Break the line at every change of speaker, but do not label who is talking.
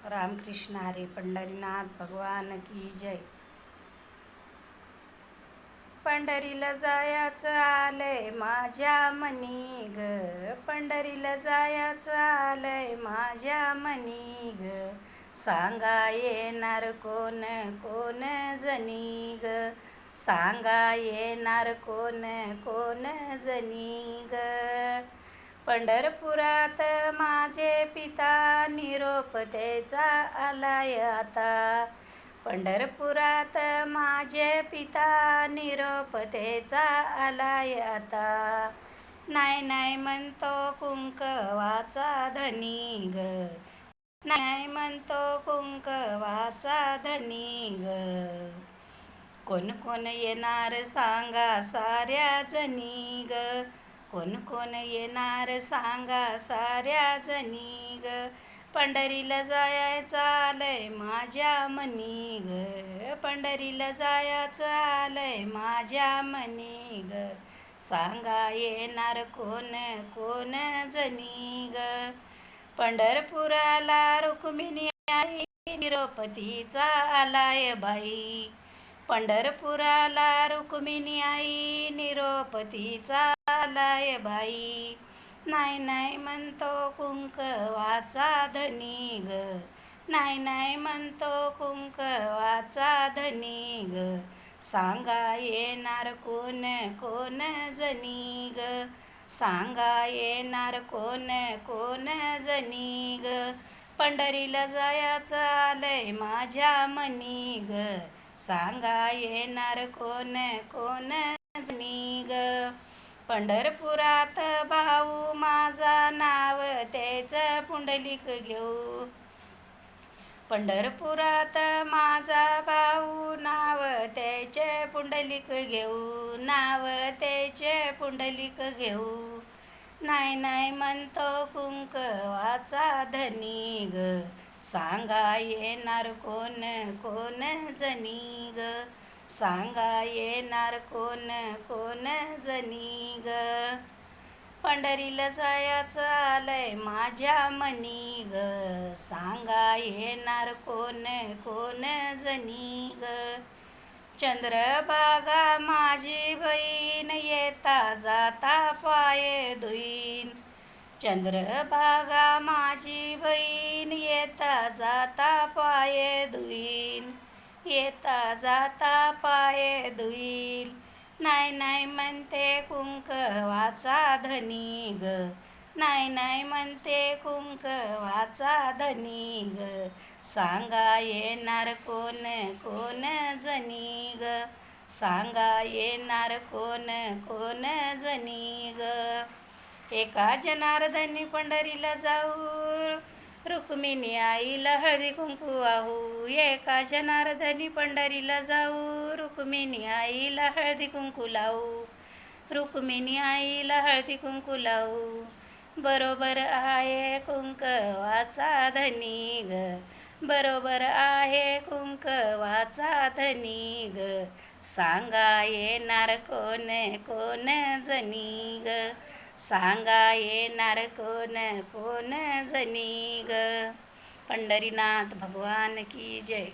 रामकृष्ण हरी पंढरीनाथ भगवान की जय. पंढरीला जायचं आलंय माझ्या मनी ग, पंढरीला जायचं आलंय माझ्या मनी ग. सांगा येणार कोण कोण जनी ग, सांगा येणार कोण कोण जनी ग. पंढरपुरात माझे पिता निरोप त्याचा आलाय आता, पंढरपुरात माझे पिता निरोप त्याचा आलाय आता. नाही नाही म्हणतो कुंकवाचा धनी ग, नाही म्हणतो कुंकवाचा धनी ग. कोण कोण येणार सांगा साऱ्या जनी ग, कोण कोण येणार सांगा साऱ्या जनी ग. पंढरीला जायचं आलंय माझ्या मनी ग, पंढरीला जायचं आलंय माझ्या मनी ग. सांगा येणार कोण कोण जनी ग. पंढरपुराला रुक्मिणी आई निरोप तिचा आलाय बाई, पंढरपुराला रुक्मिणी आई निरोप तिचा आलाय बाई. नाही नाही म्हणतो कुंकवाचा धनी ग, नाही नाही म्हणतो कुंकवाचा धनी ग. सांगा येणार कोण कोण जनी ग, सांगा येणार कोण कोण जनी ग. पंढरीला जायचं आलंय माझ्या मनी ग, सांगा येणार कोण कोण जनी ग. पंढरपुरात भाऊ माझा नाव त्याचं पुंडलिक घेऊ, पंढरपुरात माझा भाऊ नाव त्याचे पुंडलिक घेऊ, नाव त्याचे पुंडलिक घेऊ. नाही नाही म्हणतो कुंकवाचा धनी ग, सांगा येणार कोण कोण जनी ग, सांगा येणार कोण कोण जनी ग. पंढरीला जायचं आलंय माझ्या मनी ग, सांगा येणार कोण कोण जनी ग. चंद्रभागा माझी बहीण येता जाता पाय धुईन, चंद्रभागा माझी बहीण येता जाता पाय धुईन, येता जाता पाय धुईल. नाही नाही म्हणते कुंकवाचा धनी ग, नाही नाही म्हणते कुंकवाचा धनी ग. सांगा येणार कोण कोण जनी ग, सांगा येणार कोण कोण जनी ग. एका जनार्दनी पंढरीला जाऊ, रुक्मिणी आईला हळदी कुंकू वाहू. एका जनार्दनी पंढरीला जाऊ, रुक्मिणी आईला हळदी कुंकू लावू, रुक्मिणी आईला हळदी कुंकू लावू. बरोबर आहे कुंकवाचा धनी ग, बरोबर आहे कुंकवाचा धनी ग. सांगा येणार कोण कोण जनी ग, सांगा येणार कोण कोण जनी ग. पंढरीनाथ भगवान की जय.